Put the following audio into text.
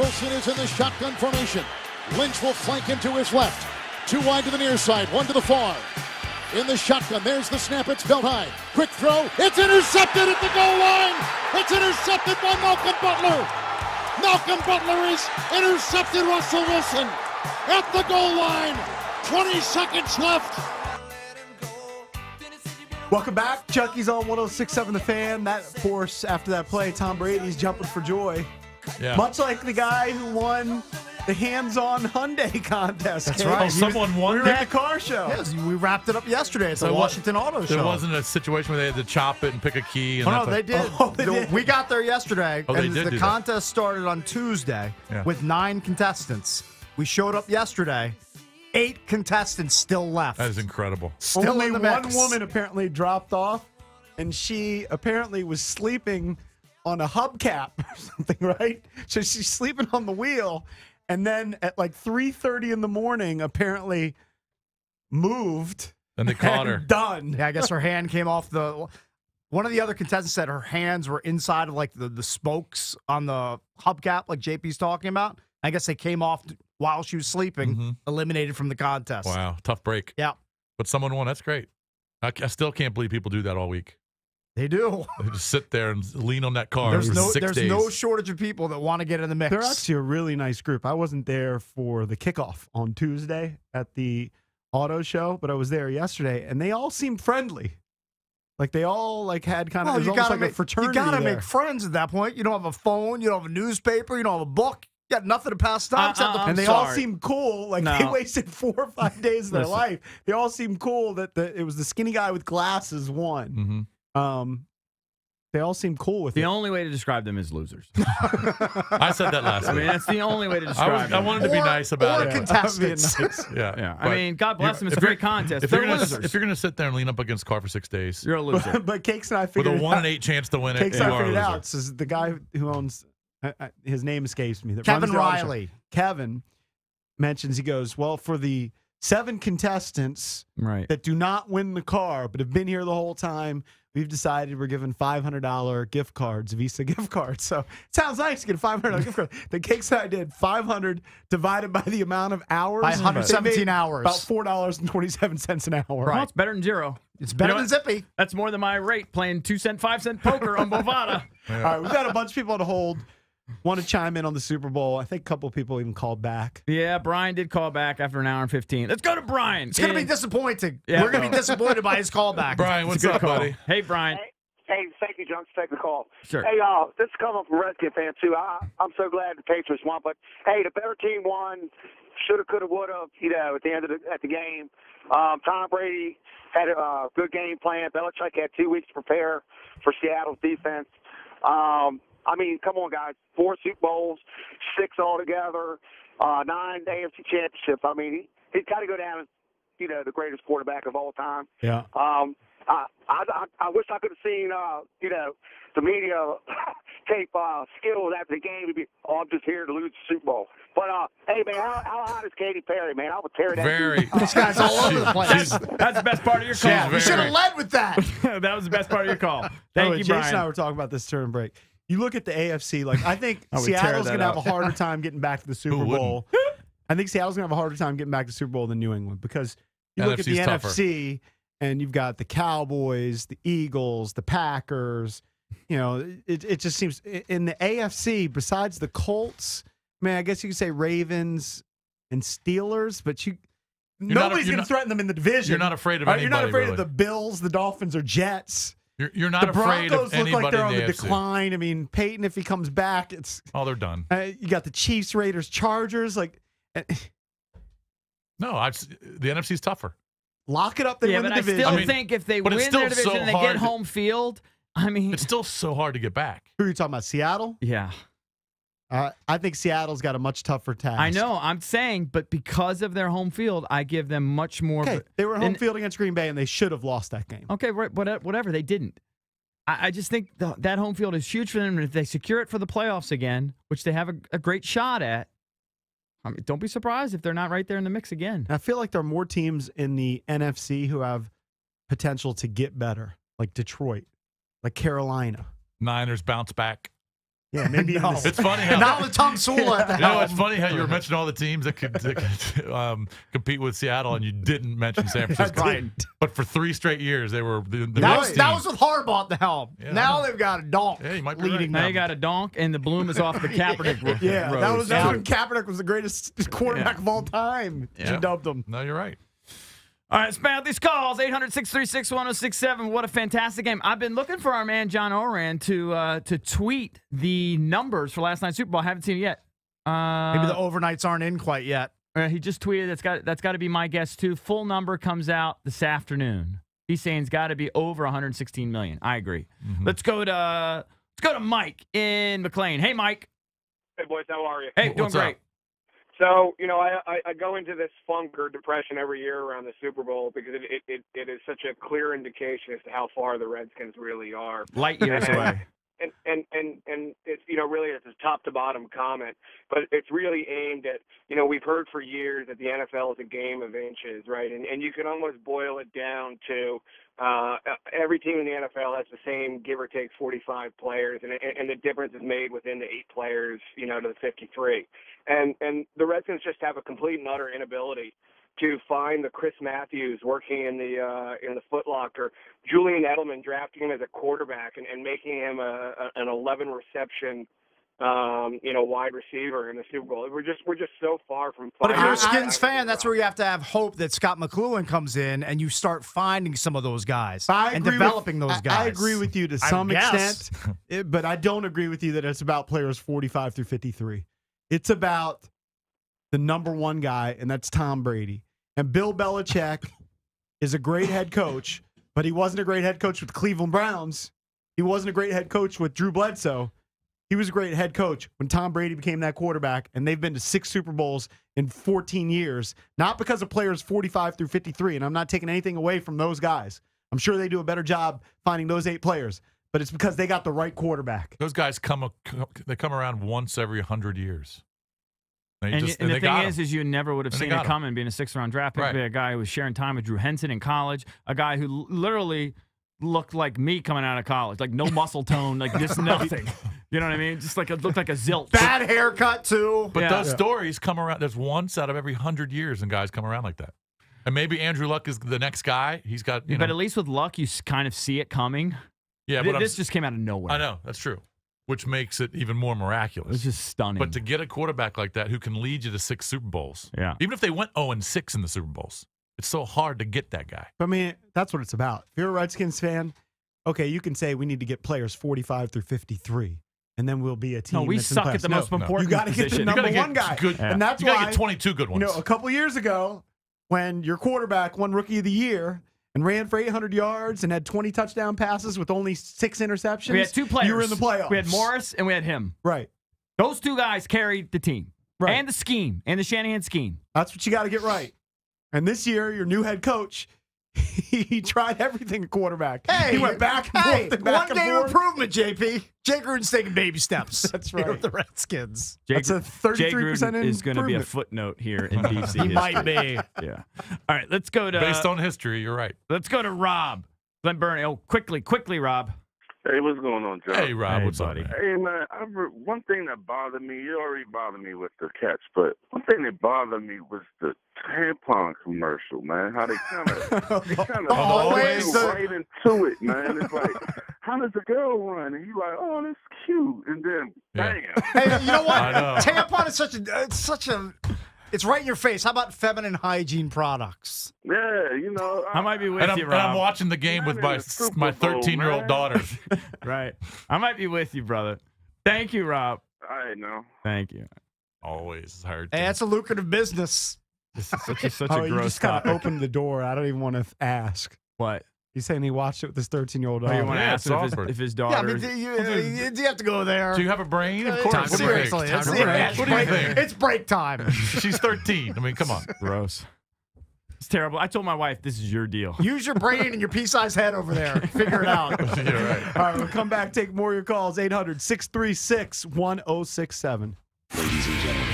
Wilson is in the shotgun formation. Lynch will flank into his left. 2 wide to the near side, 1 to the far. In the shotgun, there's the snap, it's belt high. Quick throw, it's intercepted at the goal line. It's intercepted by Malcolm Butler. Malcolm Butler is intercepted Russell Wilson at the goal line. 20 seconds left. Welcome back. Junkies on 106.7 The Fan. That, of course, after that play, Tom Brady's jumping for joy. Yeah. Much like the guy who won the hands-on Hyundai contest. That's Kate. right. Oh, someone won We were at the car show. Yes, we wrapped it up yesterday at the Washington Auto Show. There wasn't a situation where they had to chop it and pick a key. And Oh, no, they did. they did. We got there yesterday, Oh, they and did the do that. contest started on Tuesday with 9 contestants. We showed up yesterday. 8 contestants still left. That is incredible. Still Only in the one mix. woman apparently dropped off, and she apparently was sleeping on a hubcap or something, right? So she's sleeping on the wheel, and then at like 3:30 in the morning, apparently moved. And they caught her. Done. Yeah, I guess her hand came off the. One of the other contestants said her hands were inside of like the spokes on the hubcap, like JP's talking about. I guess they came off while she was sleeping, eliminated from the contest. Wow, tough break. Yeah, But someone won. That's great. I still can't believe people do that all week. they do. They just sit there and lean on that car There's for no 6 days. no shortage of people that want to get in the mix. They're actually a really nice group. I wasn't there for the kickoff on Tuesday at the auto show, but I was there yesterday, and they all seemed friendly. Like they all had kind of you almost gotta like make a fraternity. You gotta there. make friends at that point. You don't have a phone. You don't have a newspaper. You don't have a book. You got nothing to pass time. except and they all seemed cool. Like No. they wasted 4 or 5 days of their life. They all seemed cool. That it was the skinny guy with glasses won. They all seemed cool with The it. only way to describe them is losers. I said that last I mean, week. that's the only way to describe I them. wanted to be nice about or it. contestants. Yeah. Yeah, I But mean, God bless them. It's a if you're- great contest. If They're you're, losers. gonna sit there and lean up against a car for 6 days You're a loser. But Cakes and I with figured a it 1 out. in 8 chance to win it, Cakes you and I are a figured it loser. out. Says the guy who owns his name escapes me. That Kevin runs the auto show. Riley. Kevin mentions, he goes, well, for the 7 contestants Right. that do not win the car but have been here the whole time, we've decided we're giving $500 gift cards, Visa gift cards. So it sounds nice to get a $500 gift card. The Cakes and I did 500 divided by the amount of hours. By They 117 made hours. About $4.27 an hour. Well, it's better than zero. It's better You know than what? Zippy. That's more than my rate playing 2-cent, 5-cent poker on Bovada. All right, we've got a bunch of people on hold. Want to chime in on the Super Bowl. I think a couple of people even called back. Yeah, Brian did call back after an hour and 15. Let's go to Brian. It's going to be disappointing. Yeah, We're going to be disappointed by his callback. Brian, what's up, buddy? Hey, Brian. Hey, thank you, Junks, for taking the call. Sure. Hey, this is coming from a Redskin fan, too. I'm so glad the Patriots won, but, hey, the better team won. Shoulda, coulda, woulda, at the end of the game. Tom Brady had a good game plan. Belichick had 2 weeks to prepare for Seattle's defense. I mean, come on, guys. 4 Super Bowls, 6 altogether, 9 AFC championships. I mean, he's got to go down as, the greatest quarterback of all time. Yeah. I wish I could have seen, the media tape skills after the game. To be, I'm just here to lose the Super Bowl. But, hey, man, how hot is Katy Perry, man? I would tear that. Very. This guy's all over the place. That's the best part of your call. You should have led with that. That was the best part of your call. By the Thank way, you, Jason Brian. and I were talking about this during break. You look at the AFC, I think I would tear Seattle's that going to have a up. harder time getting back to the Super wouldn't? Bowl. I think Seattle's going to have a harder time getting back to the Super Bowl than New England because you look at the NFC's tougher. NFC and you've got the Cowboys, the Eagles, the Packers. It just seems in the AFC, besides the Colts, man, I guess you could say Ravens and Steelers, but nobody's going to threaten them in the division. You're not afraid of Right? anybody. You're not afraid really. of the Bills, the Dolphins, or Jets. You're not The afraid Broncos of look anybody like they're in on the the AFC. decline. I mean, Peyton, if he comes back, it's Oh, they're done. you got the Chiefs, Raiders, Chargers. No, the NFC's tougher. Lock it up. They win but the I division. still I mean, think if they but win it's still their division so and they hard get to- home field, I mean, It's still so hard to get back. Who are you talking about? Seattle? yeah. I think Seattle's got a much tougher task. I know. I'm saying, but because of their home field, I give them much more. Okay, they were home and- field against Green Bay, and they should have lost that game. Okay, right, whatever. They didn't. I just think that home field is huge for them. And if they secure it for the playoffs again, which they have a great shot at, I mean, don't be surprised if they're not right there in the mix again. I feel like there are more teams in the NFC who have potential to get better, like Detroit, like Carolina. Niners bounce back. Yeah, maybe No. even It's funny how Not with Tom Sewell at the You know, helm. it's funny how you were mentioning all the teams that could compete with Seattle, and you didn't mention San Francisco. right. But for 3 straight years, they were the That best was team. with Harbaugh at the helm. Yeah, now I know. they've got a donk Yeah, you might be leading Now them. you got a donk, and the bloom is off the Kaepernick road. Yeah, that was Yeah. when Kaepernick was the greatest quarterback of all time. Yeah. She dubbed him. No, you're right. All right, spat these calls, 800-636-1067. What a fantastic game. I've been looking for our man John Oran to tweet the numbers for last night's Super Bowl. I haven't seen it yet. Maybe the overnights aren't in quite yet. He just tweeted that's got to be my guess too. Full number comes out this afternoon. He's saying it's got to be over 116 million. I agree. Let's go to Mike in McLean. Hey, Mike. Hey, boys, how are you? Hey, doing What's up? great. So, I go into this funk or depression every year around the Super Bowl because it is such a clear indication as to how far the Redskins really are. Light years away. And it's, really it's a top to bottom comment, but it's really aimed at, we've heard for years that the NFL is a game of inches, right? And you can almost boil it down to every team in the NFL has the same give or take 45 players, and the difference is made within the 8 players, to the 53. And the Redskins just have a complete and utter inability to find the Chris Matthews working in the Foot Locker, Julian Edelman drafting him as a quarterback and making him an 11 reception wide receiver in the Super Bowl. We're just so far from. But if you're a finding Skins fan, that's where you have to have hope that Scott McCloughan comes in and you start finding some of those guys and developing those guys. I agree with you to some extent, but I don't agree with you that it's about players 45 through 53. It's about the number one guy, and that's Tom Brady. And Bill Belichick is a great head coach, but he wasn't a great head coach with the Cleveland Browns. He wasn't a great head coach with Drew Bledsoe. He was a great head coach when Tom Brady became that quarterback, and they've been to 6 Super Bowls in 14 years, not because of players 45 through 53, and I'm not taking anything away from those guys. I'm sure they do a better job finding those 8 players, but it's because they got the right quarterback. Those guys come around once every 100 years. And the thing is you never would have seen it coming, being a 6th-round draft pick, Right. a guy who was sharing time with Drew Henson in college, a guy who literally looked like me coming out of college, like no muscle tone, like just nothing. You know what I mean? Just like looked like a zilch. Bad haircut too. But those stories come around. There's once out of every 100 years, and guys come around like that. And maybe Andrew Luck is the next guy. He's got, But at least with Luck, you kind of see it coming. Yeah, but this just came out of nowhere. I know that's true, which makes it even more miraculous. It's just stunning. But to get a quarterback like that who can lead you to 6 Super Bowls, yeah, even if they went 0-6 in the Super Bowls, it's so hard to get that guy. But I mean, that's what it's about. If you're a Redskins fan, okay, you can say we need to get players 45 through 53, and then we'll be a team. No, we that's in suck the at the playoffs. most important You got to get the position. number You gotta one get guy, good- and that's You got to why get 22 good ones. a couple years ago, when your quarterback won Rookie of the Year and ran for 800 yards and had 20 touchdown passes with only 6 interceptions, we had 2 players. You were in the playoffs. We had Morris and we had him. Right. Those 2 guys carried the team. Right. And the scheme. And the Shanahan scheme. That's what you got to get right. And this year, your new head coach, he tried everything at quarterback. Hey, he went back and forth and back one and game forth. improvement, JP. Jay Gruden's taking baby steps. That's here right. with the Redskins. That's a 33% Jay Gruden is going to be a improvement. footnote here in DC history. He might be. Yeah. All right, let's go to Based on history, you're right. let's go to Rob. Glen Burnie. Oh, quickly, Rob. Hey, what's going on, Joe? Hey, Rob, Hey, what's buddy. up, man? Hey, man, one thing that bothered me, you already bothered me with the catch, but one thing that bothered me was the tampon commercial, man. How they kind of Always go right into it, man. It's like, how does the girl run? And you like, oh, that's cute. And then, Yeah. bam. Hey, you know what? I know. Tampon is it's right in your face. How about feminine hygiene products? Yeah, I might be with And you, I'm, and I'm Rob. watching the game with Man, it's Super my Bowl, 13-year-old man. daughter. Right. I might be with you, brother. Thank you, Rob. I know. Thank you. Always hard. Hey, that's a lucrative business. This is such Oh, a you gross just kind of topic. opened the door. I don't even want to ask. What? He's saying he watched it with his 13-year-old Oh, you daughter. want to Yeah, ask it's him awkward. if his Yeah, daughter? I mean, you have to go there. Do you have a brain? Of Time course. to What do you seriously, think? it's, What do you break, think? it's break time. She's 13. I mean, come on. Gross. It's terrible. I told my wife this is your deal. Use your brain and your pea-sized head over there. Figure it out. You're right. All right, we'll come back, take more of your calls. 800-636-1067. Ladies and gentlemen,